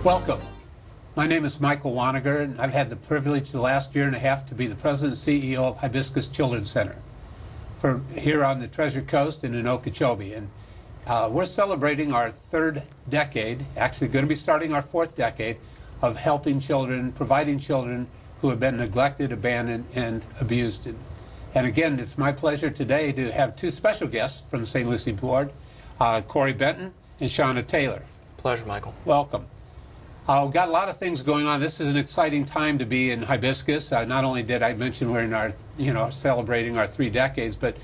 Welcome. My name is Michael Waniger, and I've had the privilege the last year and a half to be the president and CEO of Hibiscus Children's Center for here on the Treasure Coast and in Okeechobee. And we're celebrating our third decade, actually going to be starting our fourth decade, of helping children, providing children who have been neglected, abandoned, and abused. And again, it's my pleasure today to have two special guests from the St. Lucie Board, Corey Benton and Shauna Taylor. It's a pleasure, Michael. Welcome. We've got a lot of things going on. This is an exciting time to be in Hibiscus. Not only did I mention we're in our, celebrating our 3 decades, but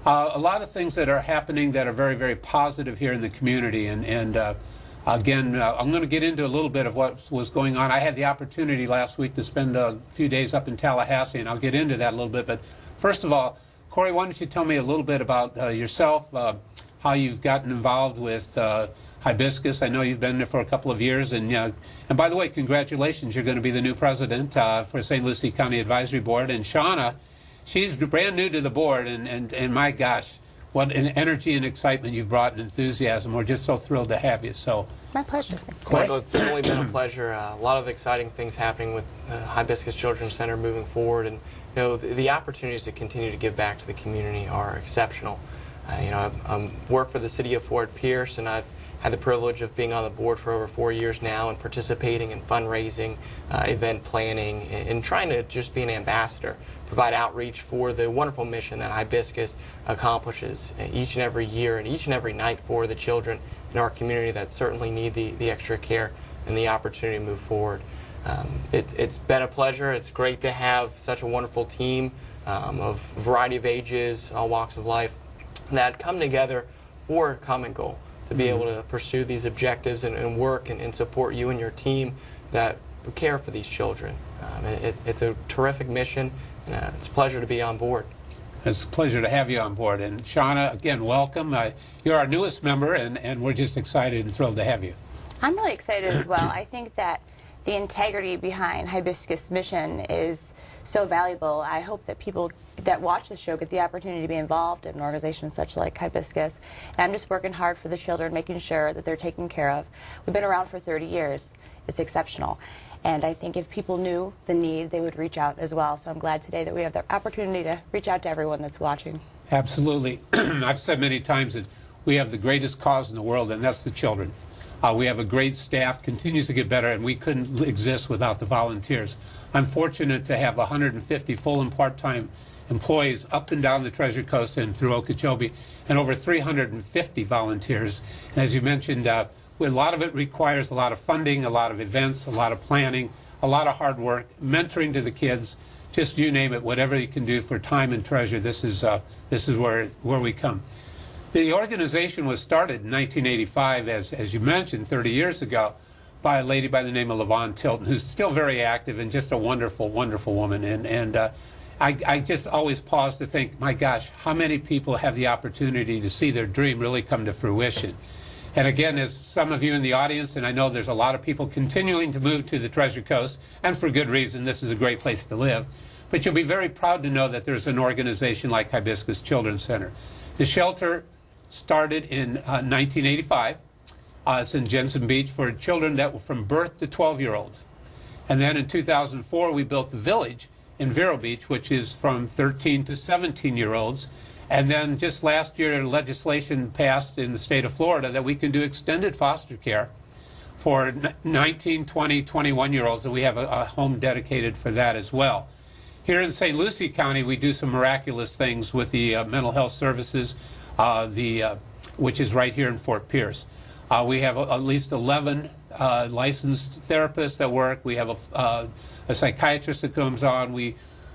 a lot of things that are happening that are very, very positive here in the community. And again, I'm going to get into a little bit of what was going on. I had the opportunity last week to spend a few days up in Tallahassee, and I'll get into that a little bit. But first of all, Corey, why don't you tell me a little bit about yourself, how you've gotten involved with Hibiscus. I know you've been there for a couple of years, and by the way, congratulations, you're going to be the new president for St. Lucie County Advisory Board. And Shauna, she's brand new to the board, and my gosh, what an energy and excitement you've brought and enthusiasm. We're just so thrilled to have you. So my pleasure. Michael, it's certainly been a pleasure. A lot of exciting things happening with Hibiscus Children's Center moving forward, and the opportunities to continue to give back to the community are exceptional. I work for the city of Fort Pierce, and I've had the privilege of being on the board for over 4 years now and participating in fundraising, event planning, and trying to just be an ambassador, provide outreach for the wonderful mission that Hibiscus accomplishes each and every year and each and every night for the children in our community that certainly need the extra care and the opportunity to move forward. It's been a pleasure. It's great to have such a wonderful team of a variety of ages, all walks of life, that come together for a common goal, to be able to pursue these objectives and work and support you and your team that care for these children. It's a terrific mission, and it's a pleasure to be on board. It's a pleasure to have you on board. And Shauna, again, welcome. You're our newest member, and we're just excited and thrilled to have you. I'm really excited as well. I think that the integrity behind Hibiscus' mission is so valuable. I hope that people that watch the show get the opportunity to be involved in an organization such like Hibiscus. And I'm just working hard for the children, making sure that they're taken care of. We've been around for 30 years. It's exceptional. And I think if people knew the need, they would reach out as well. So I'm glad today that we have the opportunity to reach out to everyone that's watching. Absolutely. I've said many times that we have the greatest cause in the world, and that's the children. We have a great staff, continues to get better, and we couldn't exist without the volunteers. I'm fortunate to have 150 full and part-time employees up and down the Treasure Coast and through Okeechobee, and over 350 volunteers. And as you mentioned, a lot of it requires a lot of funding, a lot of events, a lot of planning, a lot of hard work, mentoring to the kids, just you name it, whatever you can do for time and treasure, this is where we come. The organization was started in 1985, as you mentioned, 30 years ago, by a lady by the name of LaVon Tilton, who's still very active and just a wonderful, wonderful woman. And I just always pause to think, my gosh, how many people have the opportunity to see their dream really come to fruition? And again, as some of you in the audience, and I know there's a lot of people continuing to move to the Treasure Coast, and for good reason, this is a great place to live, but you'll be very proud to know that there's an organization like Hibiscus Children's Center. The shelter started in 1985. It's in Jensen Beach for children that were from birth to 12-year-olds. And then in 2004, we built the village in Vero Beach, which is from 13 to 17-year-olds. And then just last year, legislation passed in the state of Florida that we can do extended foster care for 19, 20, 21-year-olds, and we have a home dedicated for that as well. Here in St. Lucie County, we do some miraculous things with the mental health services, which is right here in Fort Pierce. We have at least 11 licensed therapists that work. We have a psychiatrist that comes on.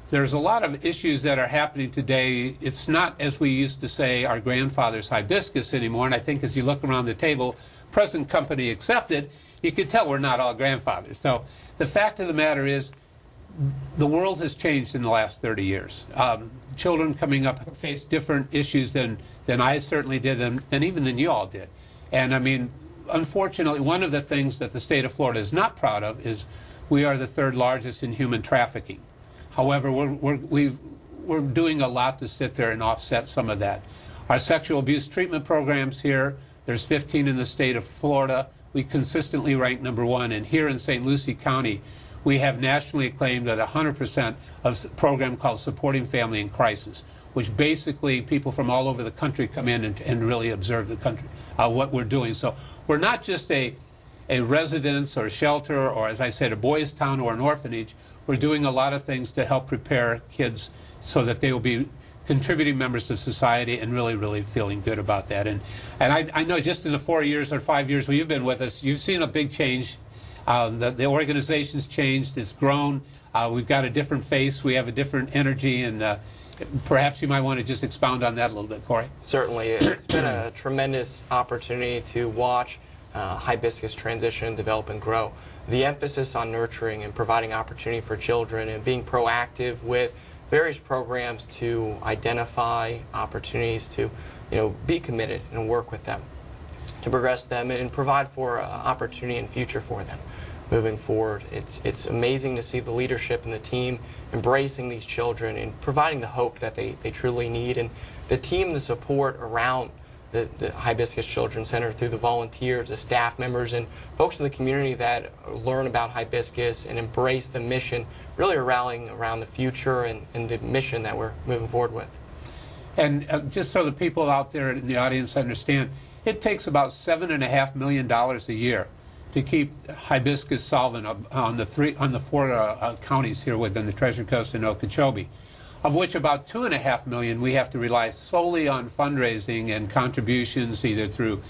There's a lot of issues that are happening today. It's not, as we used to say, our grandfather's hibiscus anymore. And I think as you look around the table, present company accepted, you can tell we're not all grandfathers. So the fact of the matter is, the world has changed in the last 30 years. Children coming up face different issues than I certainly did, than even than you all did. And I mean, unfortunately, one of the things that the state of Florida is not proud of is we are the 3rd largest in human trafficking. However, we're doing a lot to sit there and offset some of that. Our sexual abuse treatment programs here There's 15 in the state of Florida. We consistently rank #1. And here in St. Lucie County, we have nationally acclaimed at 100% of a program called Supporting Family in Crisis, which basically people from all over the country come in and really observe the country, what we're doing. So we're not just a residence or a shelter or, as I said, a boys' town or an orphanage. We're doing a lot of things to help prepare kids so that they will be contributing members of society and really, really feeling good about that. And I know just in the 4 years or 5 years where you've been with us, you've seen a big change. The organization's changed. It's grown. We've got a different face. We have a different energy. And perhaps you might want to just expound on that a little bit, Corey. Certainly. It's been a tremendous opportunity to watch Hibiscus transition, develop, and grow. The emphasis on nurturing and providing opportunity for children and being proactive with various programs to identify opportunities to, be committed and work with them to progress them and provide for opportunity and future for them moving forward. It's amazing to see the leadership and the team embracing these children and providing the hope that they truly need, and the team, the support around the Hibiscus Children's Center through the volunteers, the staff members, and folks in the community that learn about Hibiscus and embrace the mission, really are rallying around the future and the mission that we're moving forward with. And just so the people out there in the audience understand, it takes about $7.5 million a year to keep Hibiscus solvent on the four counties here within the Treasure Coast and Okeechobee, of which about $2.5 million we have to rely solely on fundraising and contributions, either through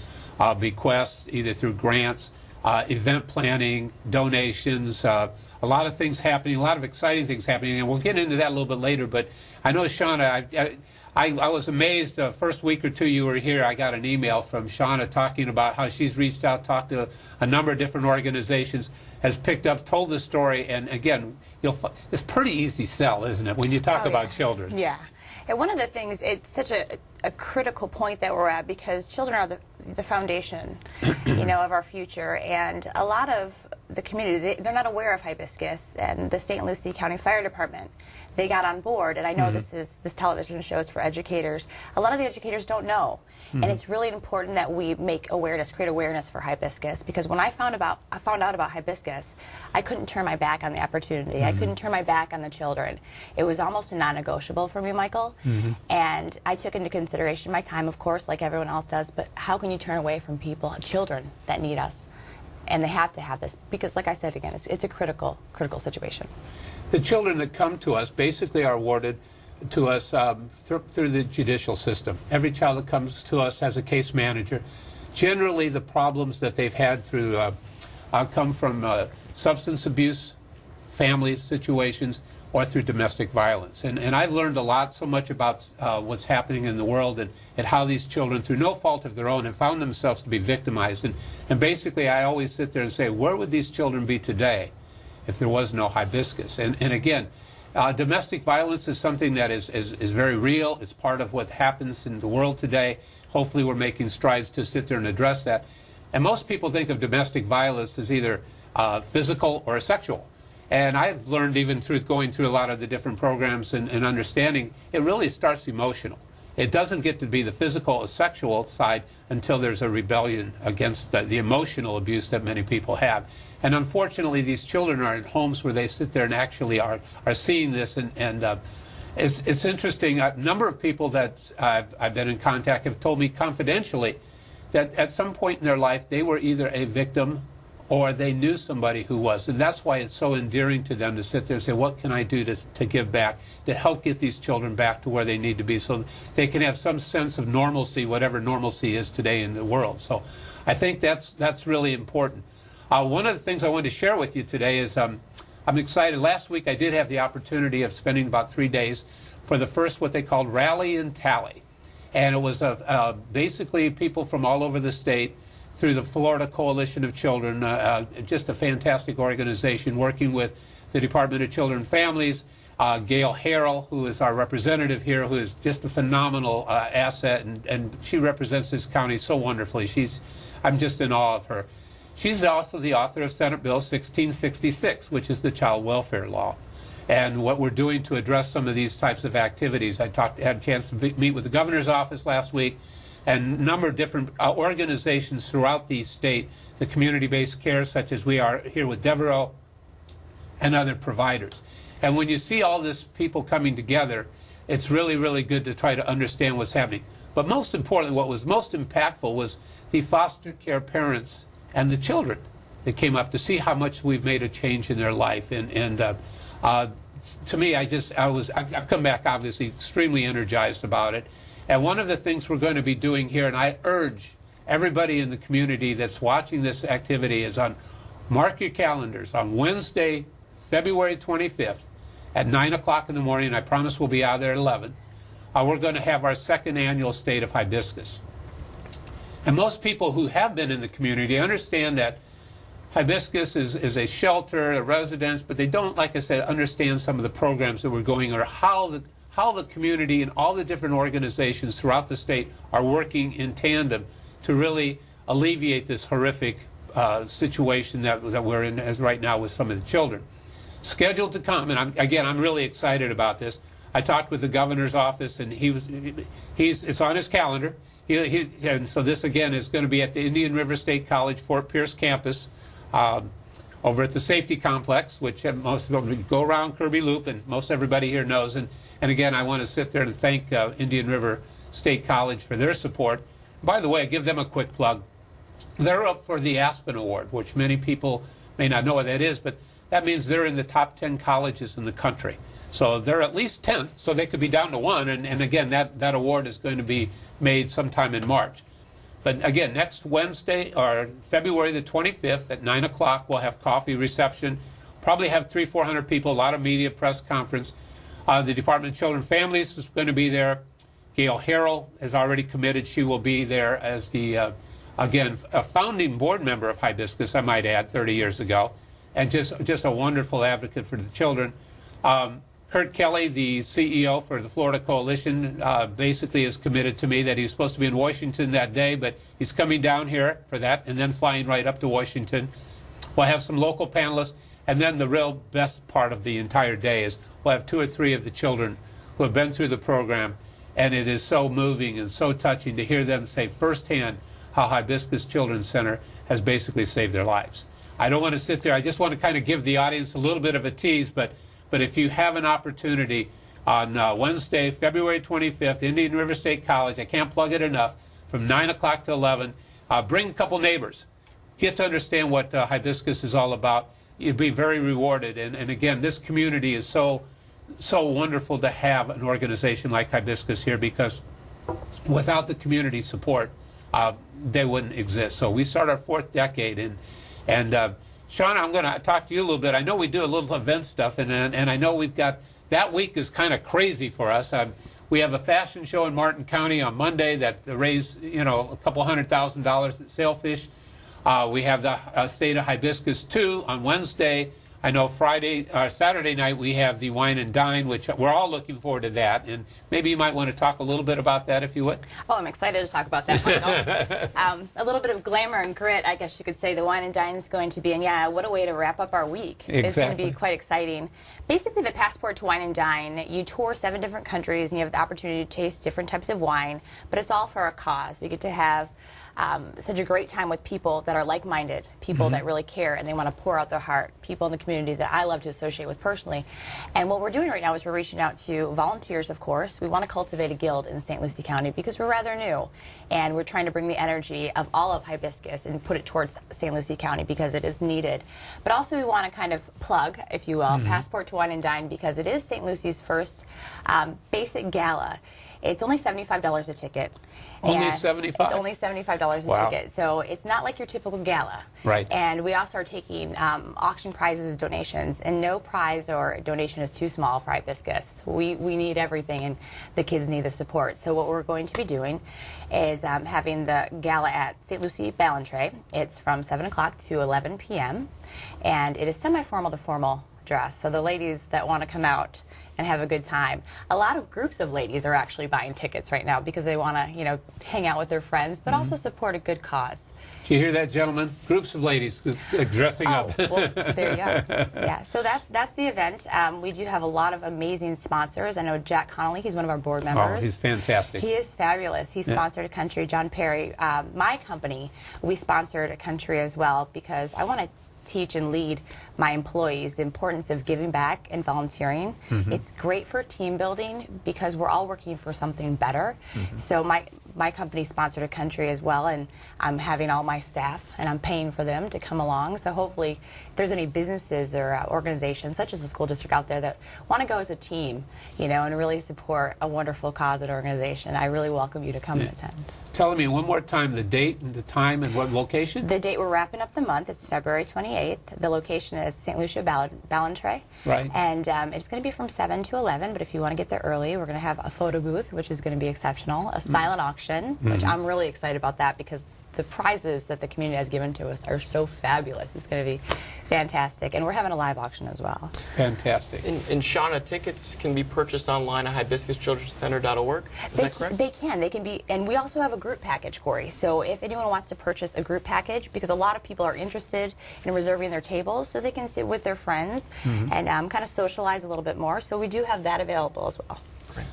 bequests, either through grants, event planning, donations, a lot of things happening, a lot of exciting things happening, and we'll get into that a little bit later. But I know, Shauna, I was amazed the first week or two you were here. I got an email from Shauna talking about how she's reached out, talked to a number of different organizations, has picked up, told the story, and again, it's pretty easy sell, isn't it, when you talk about children? Yeah. And one of the things, it's such a critical point that we're at, because children are the foundation, of our future, and a lot of the community, they're not aware of Hibiscus, and the St. Lucie County Fire Department, they got on board, and I know this television show is for educators. A lot of the educators don't know, and it's really important that we make awareness, create awareness for Hibiscus, because when I found out about Hibiscus, I couldn't turn my back on the opportunity. I couldn't turn my back on the children. It was almost a non-negotiable for me, Michael, and I took into consideration my time, of course, like everyone else does, but how can you turn away from children that need us? And they have to have this, because like I said again, it's a critical situation. The children that come to us basically are awarded to us through the judicial system. Every child that comes to us has a case manager. Generally, the problems that they've had come from substance abuse, family situations, or through domestic violence. And I've learned a lot, so much about what's happening in the world and how these children, through no fault of their own, have found themselves to be victimized. And basically, I always sit there and say, where would these children be today if there was no Hibiscus? And again, domestic violence is something that is very real. It's part of what happens in the world today. Hopefully we're making strides to sit there and address that. And most people think of domestic violence as either physical or sexual. And I've learned, even through going through a lot of the different programs and understanding, it really starts emotional. It doesn't get to be the physical or sexual side until there's a rebellion against the emotional abuse that many people have. And unfortunately, these children are in homes where they sit there and actually are seeing this. And it's interesting. A number of people that I've been in contact have told me confidentially that at some point in their life they were either a victim or they knew somebody who was. And that's why it's so endearing to them to sit there and say, what can I do to give back, to help get these children back to where they need to be so they can have some sense of normalcy, whatever normalcy is today in the world. So I think that's really important. One of the things I wanted to share with you today is I'm excited. Last week I did have the opportunity of spending about 3 days for the first what they called Rally and Tally. And it was basically people from all over the state through the Florida Coalition of Children, just a fantastic organization working with the Department of Children and Families, Gail Harrell, who is our representative here, who is just a phenomenal asset, and she represents this county so wonderfully. I'm just in awe of her. She's also the author of Senate Bill 1666, which is the child welfare law, and what we're doing to address some of these types of activities. I had a chance to meet with the governor's office last week, and a number of different organizations throughout the state, the community-based care, such as we are here with Devereaux, and other providers. And when you see all this people coming together, it's really, really good to try to understand what's happening. But most importantly, what was most impactful was the foster care parents and the children that came up to see how much we've made a change in their life. And to me, I've come back obviously extremely energized about it. And one of the things we're going to be doing here, and I urge everybody in the community that's watching this activity, is mark your calendars on Wednesday, February 25th at 9 o'clock in the morning. I promise we'll be out there at 11. We're going to have our second annual State of Hibiscus. And most people who have been in the community understand that Hibiscus is a shelter, a residence, but they don't, like I said, understand some of the programs that we're going, or how the community and all the different organizations throughout the state are working in tandem to really alleviate this horrific situation that we're in as right now with some of the children. Scheduled to come, and I'm really excited about this. I talked with the governor's office, and it's on his calendar. And so this, again, is going to be at the Indian River State College Fort Pierce campus over at the safety complex, which most of them go around Kirby Loop, and most everybody here knows. And again, I want to sit there and thank Indian River State College for their support. By the way, give them a quick plug. They're up for the Aspen Award, which many people may not know what that is, but that means they're in the top 10 colleges in the country. So they're at least 10th, so they could be down to 1. And again, that award is going to be made sometime in March. But again, next Wednesday, or February the 25th at 9 o'clock, we'll have coffee reception. Probably have 300-400 people, a lot of media, press conference. The Department of Children and Families is going to be there. Gail Harrell has already committed. She will be there as the, again, a founding board member of Hibiscus, I might add, 30 years ago. And just a wonderful advocate for the children. Kurt Kelly, the CEO for the Florida Coalition, basically is committed to me that he's supposed to be in Washington that day, but he's coming down here for that and then flying right up to Washington. We'll have some local panelists, and then the real best part of the entire day is we'll have 2 or 3 of the children who have been through the program, and it is so moving and so touching to hear them say firsthand how Hibiscus Children's Center has basically saved their lives. I don't want to sit there. I just want to kind of give the audience a little bit of a tease, but if you have an opportunity on Wednesday, February 25th, Indian River State College, I can't plug it enough, from 9 o'clock to 11, bring a couple neighbors. Get to understand what Hibiscus is all about. You'll be very rewarded. And again, this community is so wonderful to have an organization like Hibiscus here, because without the community support, they wouldn't exist. So we start our 4th decade, and Sean, I'm going to talk to you a little bit. I know we do a little event stuff, and I know we've got, that week is kind of crazy for us. We have a fashion show in Martin County on Monday that raised, a couple $100,000 at Sailfish. We have the State of Hibiscus 2 on Wednesday. I know Saturday night we have the Wine and Dine, which we're all looking forward to that. And maybe you might want to talk a little bit about that, if you would. Oh, I'm excited to talk about that, Michael. A little bit of glamour and grit, I guess you could say. The Wine and Dine is going to be, and yeah, what a way to wrap up our week. Exactly. It's going to be quite exciting. Basically, the Passport to Wine and Dine, you tour 7 different countries, and you have the opportunity to taste different types of wine, but it's all for a cause. We get to have such a great time with people that are like-minded, people that really care and they want to pour out their heart, people in the community that I love to associate with personally. And what we're doing right now is we're reaching out to volunteers, of course. We want to cultivate a guild in St. Lucie County because we're rather new, and we're trying to bring the energy of all of Hibiscus and put it towards St. Lucie County because it is needed. But also we want to kind of plug, if you will, Passport to Wine and Dine, because it is St. Lucie's first basic gala. It's only $75 a ticket. Only $75? It's only $75 a ticket. So it's not like your typical gala. Right. And we also are taking auction prizes, donations, and no prize or donation is too small for Hibiscus. We need everything, and the kids need the support. So what we're going to be doing is having the gala at St. Lucie Ballantrae. It's from 7 o'clock to 11 p.m. And it is semi-formal to formal dress. So the ladies that want to come out and have a good time. A lot of groups of ladies are actually buying tickets right now because they want to, hang out with their friends, but also support a good cause. Do you hear that, gentlemen? Groups of ladies dressing up. Well, there you are. Yeah, so that's the event. We do have a lot of amazing sponsors. I know Jack Connolly, he's one of our board members. Oh, he's fantastic. He is fabulous. He sponsored a country. John Perry, my company, we sponsored a country as well because I want to teach and lead my employees the importance of giving back and volunteering. It's great for team building because we're all working for something better. So my company sponsored a country as well, and I'm having all my staff and I'm paying for them to come along. So hopefully if there's any businesses or organizations such as the school district out there that want to go as a team, you know, and really support a wonderful cause and organization, I really welcome you to come and attend. Tell me one more time the date and the time and what location? The date, we're wrapping up the month. It's February 28th. The location is St. Lucia Ballantrae. Right. And it's going to be from 7 to 11, but if you want to get there early, we're going to have a photo booth, which is going to be exceptional, a silent auction, which I'm really excited about that because the prizes that the community has given to us are so fabulous. It's going to be fantastic. And we're having a live auction as well. Fantastic. And Shauna, tickets can be purchased online at hibiscuschildren'scenter.org. Is that correct? They can. They can be. And we also have a group package, Corey. So if anyone wants to purchase a group package, because a lot of people are interested in reserving their tables so they can sit with their friends and kind of socialize a little bit more. So we do have that available as well.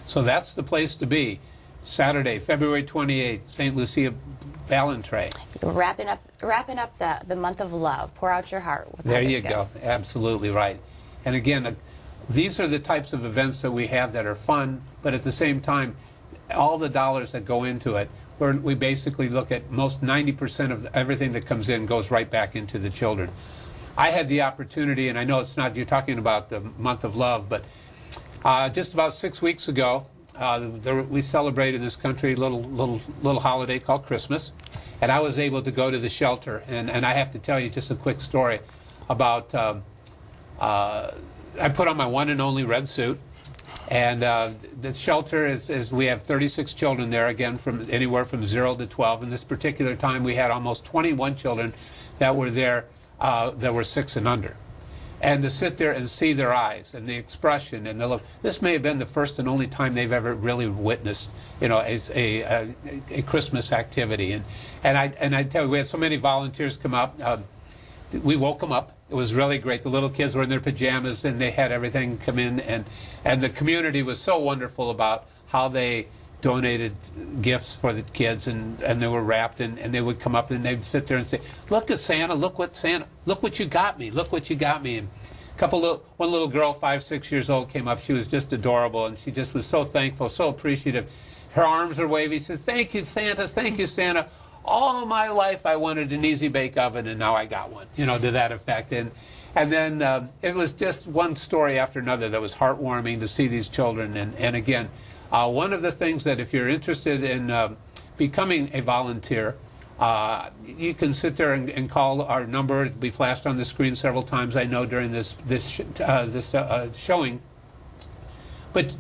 So that's the place to be. Saturday, February 28th, St. Lucia Ballantrae. Wrapping up the month of love. Pour out your heart with There you go. hibiscus. Absolutely right. And again, these are the types of events that we have that are fun, but at the same time, all the dollars that go into it, we basically look at most 90% of everything that comes in goes right back into the children. I had the opportunity, and I know it's not, you're talking about the month of love, but just about 6 weeks ago, we celebrated in this country a little holiday called Christmas, and I was able to go to the shelter, and I have to tell you just a quick story about I put on my one and only red suit, and the shelter is we have 36 children there, again from anywhere from 0 to 12. In this particular time we had almost 21 children that were there that were 6 and under. And to sit there and see their eyes and the expression and the look. This may have been the first and only time they've ever really witnessed, you know, a Christmas activity. And I tell you, we had so many volunteers come up. We woke them up. It was really great. The little kids were in their pajamas and they had everything come in. And the community was so wonderful about how they donated gifts for the kids, and they were wrapped, and they would come up and they'd sit there and say, "Look at Santa! Look what you got me! Look what you got me!" And one little girl, 5, 6 years old, came up. She was just adorable, and she just was so thankful, so appreciative. Her arms are wavy. She says, "Thank you, Santa! Thank you, Santa! All my life I wanted an easy bake oven, and now I got one." You know, to that effect. And then it was just one story after another that was heartwarming to see these children. And again. One of the things that if you're interested in becoming a volunteer, you can sit there and call our number. It'll be flashed on the screen several times, I know, during this showing. But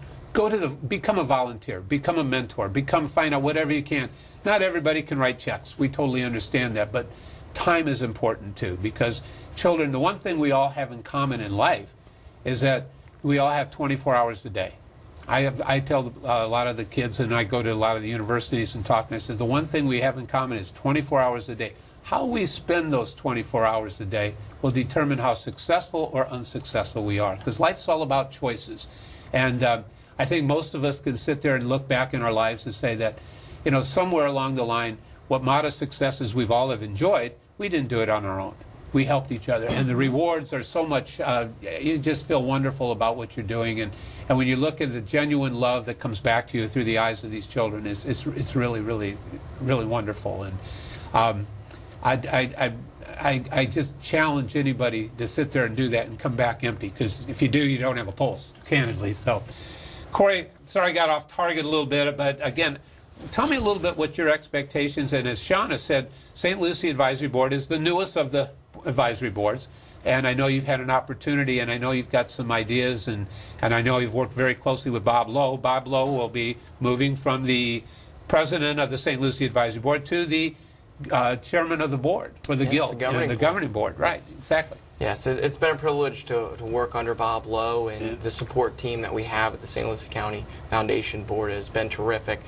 become a volunteer, become a mentor, find out whatever you can. Not everybody can write checks. We totally understand that, but time is important too, because children, the one thing we all have in common in life is that we all have 24 hours a day. I tell a lot of the kids, and I go to a lot of the universities and talk, and I said, the one thing we have in common is 24 hours a day. How we spend those 24 hours a day will determine how successful or unsuccessful we are, because life's all about choices. And I think most of us can sit there and look back in our lives and say that, you know, somewhere along the line, what modest successes we've all have enjoyed, we didn't do it on our own. We helped each other, and the rewards are so much, you just feel wonderful about what you're doing, and when you look at the genuine love that comes back to you through the eyes of these children, it's really, really, really wonderful. And I just challenge anybody to sit there and do that and come back empty, because if you do, you don't have a pulse, candidly. So, Corey, sorry I got off target a little bit, but again, tell me a little bit what your expectations, and as Shauna said, St. Lucie Advisory Board is the newest of the advisory boards, and I know you've had an opportunity, and I know you've got some ideas, and I know you've worked very closely with Bob Lowe. Bob Lowe will be moving from the president of the St. Lucie Advisory Board to the chairman of the board for the guild, the governing board. Right, exactly. Yes, it's been a privilege to work under Bob Lowe, and the support team that we have at the St. Lucie County Foundation Board has been terrific.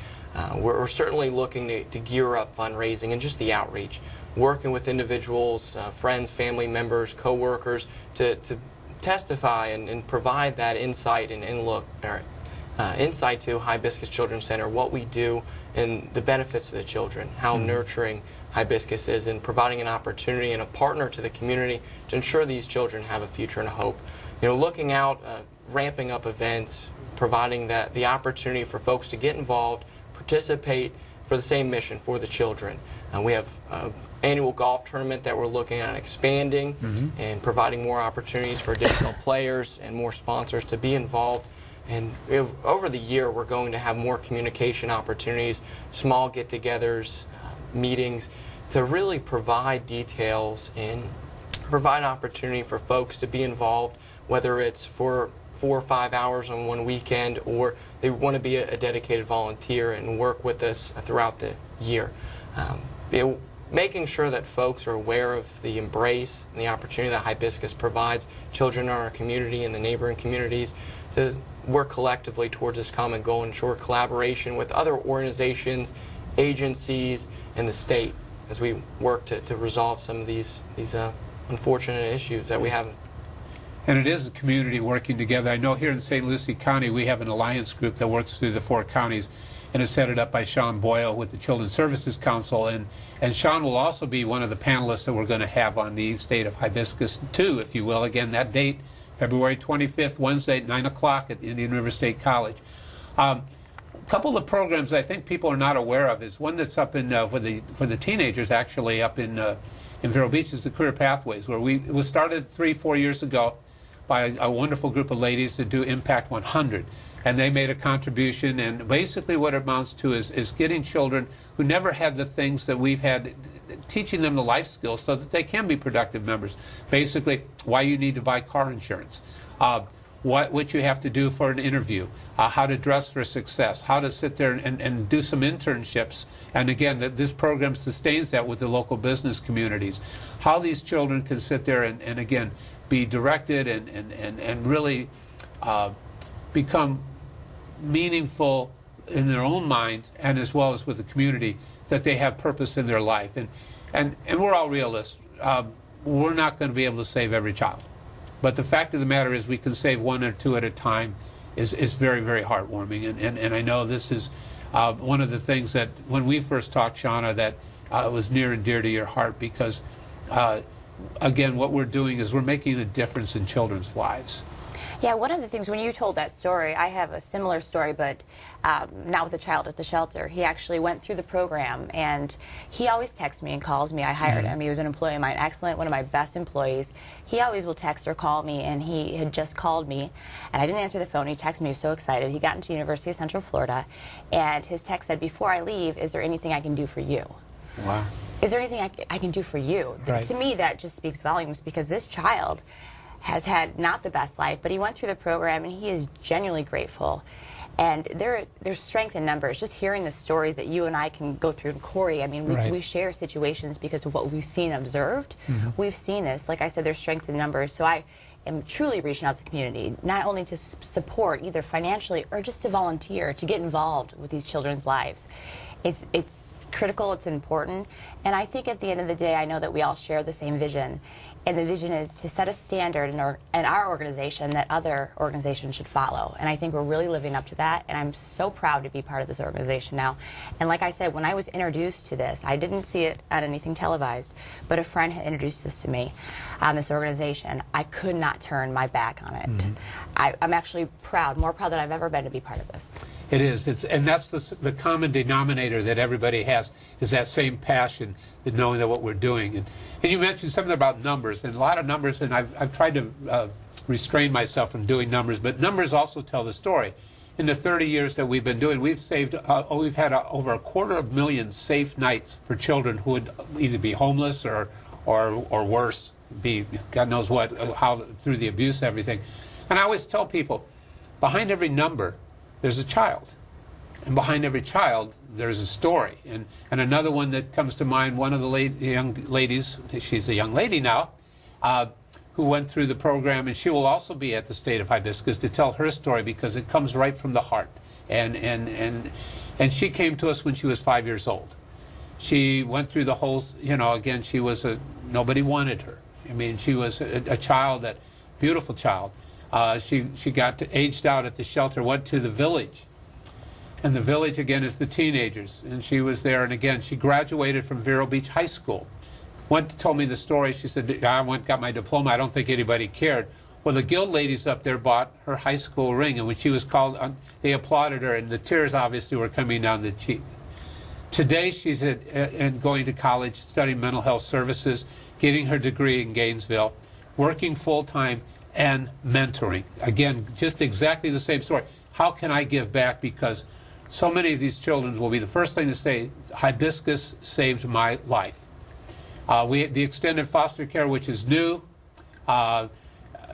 We're certainly looking to gear up fundraising and just the outreach. working with individuals, friends, family members, co-workers to testify and provide that insight and look, or insight to Hibiscus Children's Center, what we do and the benefits of the children, how nurturing Hibiscus is, and providing an opportunity and a partner to the community to ensure these children have a future and a hope. You know, looking out, ramping up events, providing the opportunity for folks to get involved, participate for the same mission for the children. We have an annual golf tournament that we're looking at expanding and providing more opportunities for additional players and more sponsors to be involved. And over the year, we're going to have more communication opportunities, small get-togethers, meetings, to really provide details and provide opportunity for folks to be involved, whether it's for 4 or 5 hours on one weekend, or they want to be a dedicated volunteer and work with us throughout the year. Making sure that folks are aware of the embrace and the opportunity that Hibiscus provides children in our community and the neighboring communities to work collectively towards this common goal and ensure collaboration with other organizations, agencies, and the state as we work to resolve some of these unfortunate issues that we have. And it is a community working together. I know here in St. Lucie County we have an alliance group that works through the 4 counties, and it's headed up by Sean Boyle with the Children's Services Council. And Sean will also be one of the panelists that we're going to have on the State of Hibiscus 2, if you will. Again, that date, February 25th, Wednesday at 9 o'clock at the Indian River State College. A couple of programs I think people are not aware of is one that's up in for the teenagers, actually, up in Vero Beach, is the Career Pathways, where it was started 3-4 years ago by a wonderful group of ladies to do Impact 100. And they made a contribution, and basically what it amounts to is getting children who never had the things that we've had, teaching them the life skills so that they can be productive members. Basically, why you need to buy car insurance, what you have to do for an interview, how to dress for success, how to sit there and do some internships. And again, this program sustains that with the local business communities. How these children can sit there and again, be directed and really become meaningful in their own minds and as well as with the community, that they have purpose in their life. And we're all realists. We're not going to be able to save every child. But the fact of the matter is we can save 1 or 2 at a time is very, very heartwarming. And I know this is one of the things that when we first talked, Shauna, that was near and dear to your heart because, again, what we're doing is we're making a difference in children's lives. Yeah, one of the things, when you told that story, I have a similar story, but not with a child at the shelter. He actually went through the program, and he always texts me and calls me. I hired him. He was an employee of mine, excellent, one of my best employees. He always will text or call me, and he had just called me, and I didn't answer the phone. He texted me, he was so excited. He got into University of Central Florida, and his text said, "Before I leave, is there anything I can do for you?" Wow. Is there anything I can do for you? Right. To me, that just speaks volumes, because this child has had not the best life, but he went through the program and he is genuinely grateful. And there's strength in numbers. Just hearing the stories that you and I can go through, and Corey, I mean, we share situations because of what we've seen and observed. We've seen this. Like I said, there's strength in numbers. So I am truly reaching out to the community, not only to support either financially or just to volunteer, to get involved with these children's lives. It's critical, it's important, and I think at the end of the day, I know that we all share the same vision. And the vision is to set a standard in our organization that other organizations should follow. And I think we're really living up to that. And I'm so proud to be part of this organization now. And like I said, when I was introduced to this, I didn't see it on anything televised, but a friend had introduced this to me on this organization. I could not turn my back on it. I'm actually proud, more proud than I've ever been to be part of this. It is. And that's the common denominator that everybody has, is that same passion, that knowing that what we're doing. And you mentioned something about numbers, and a lot of numbers, and I've tried to restrain myself from doing numbers, but numbers also tell the story. In the 30 years that we've been doing, we've saved, we've had over 250,000 safe nights for children who would either be homeless or worse, be God knows what, how through the abuse, everything. And I always tell people, behind every number, there's a child. And behind every child, there's a story. And another one that comes to mind, one of the young ladies, she's a young lady now, who went through the program, and she will also be at the State of Hibiscus to tell her story because it comes right from the heart. And she came to us when she was 5 years old. She went through the whole, again, she was nobody wanted her. I mean, she was a child, that beautiful child. She got aged out at the shelter, went to the village. And the village, again, is the teenagers. And she was there, and again, she graduated from Vero Beach High School. Told me the story. She said, I got my diploma. I don't think anybody cared. Well, the guild ladies up there bought her high school ring, and when she was called, they applauded her, and the tears obviously were coming down the cheek. Today, she's going to college, studying mental health services, getting her degree in Gainesville, working full-time, and mentoring. Again, just exactly the same story. How can I give back? Because so many of these children will be the first thing to say, hibiscus saved my life. The extended foster care, which is new,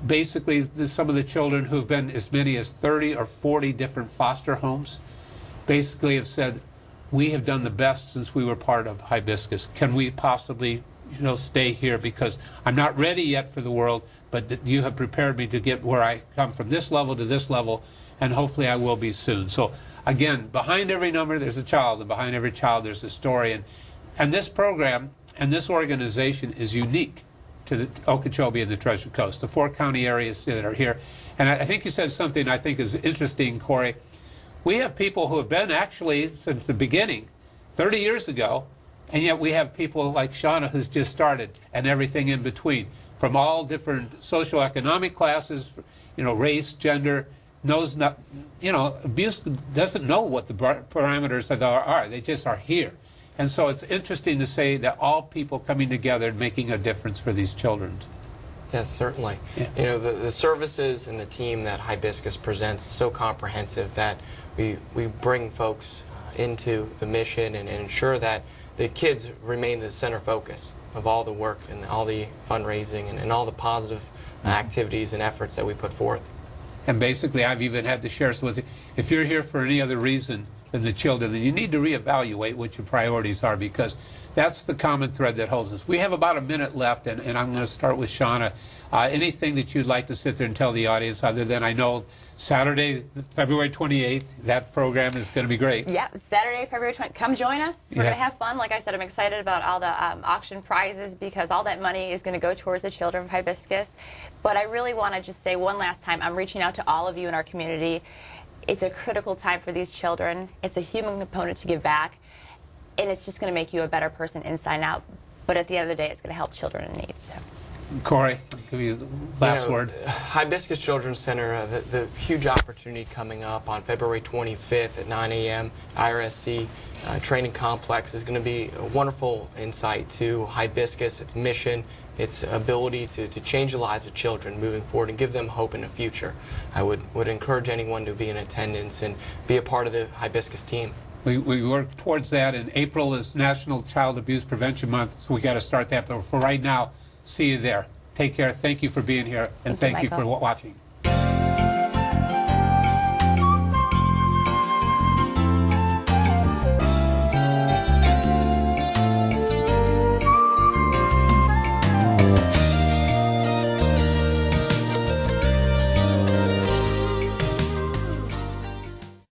basically some of the children who've been as many as 30 or 40 different foster homes basically have said, we have done the best since we were part of Hibiscus. Can we possibly stay here, because I'm not ready yet for the world, but you have prepared me to get where I come from this level to this level, and hopefully I will be soon. So again, behind every number there's a child, and behind every child there's a story. And this program and this organization is unique to the Okeechobee and the Treasure Coast, the 4 county areas that are here. And I think you said something I think is interesting, Corey. We have people who have been actually since the beginning, 30 years ago, and yet we have people like Shauna who's just started, and everything in between, from all different socioeconomic classes, race, gender, knows not, abuse doesn't know what the parameters of are. They just are here. And so it's interesting to say that all people coming together and making a difference for these children. Yes, certainly. Yeah. The services and the team that Hibiscus presents is so comprehensive that we bring folks into the mission and ensure that the kids remain the center focus of all the work and all the fundraising and all the positive activities and efforts that we put forth. And basically, I've even had to share with you, if you're here for any other reason than the children, then you need to reevaluate what your priorities are, because that's the common thread that holds us. We have about a minute left, and I'm going to start with Shauna. Anything that you'd like to sit there and tell the audience, other than I know Saturday, February 28th, that program is going to be great. Yeah, Saturday, February 20th. Come join us. We're going to have fun. Like I said, I'm excited about all the auction prizes, because all that money is going to go towards the children of Hibiscus. But I really want to just say one last time, I'm reaching out to all of you in our community. It's a critical time for these children. It's a human component to give back, and it's just going to make you a better person inside and out. But at the end of the day, it's going to help children in need. So. Corey, I'll give you the last word. Hibiscus Children's Center, the huge opportunity coming up on February 25th at 9 a.m. IRSC Training Complex is going to be a wonderful insight to Hibiscus, its mission, its ability to change the lives of children moving forward and give them hope in the future. I would encourage anyone to be in attendance and be a part of the Hibiscus team. We work towards that, and April is National Child Abuse Prevention Month, so we got to start that. But for right now, see you there. Take care. Thank you for being here, and thank you for watching.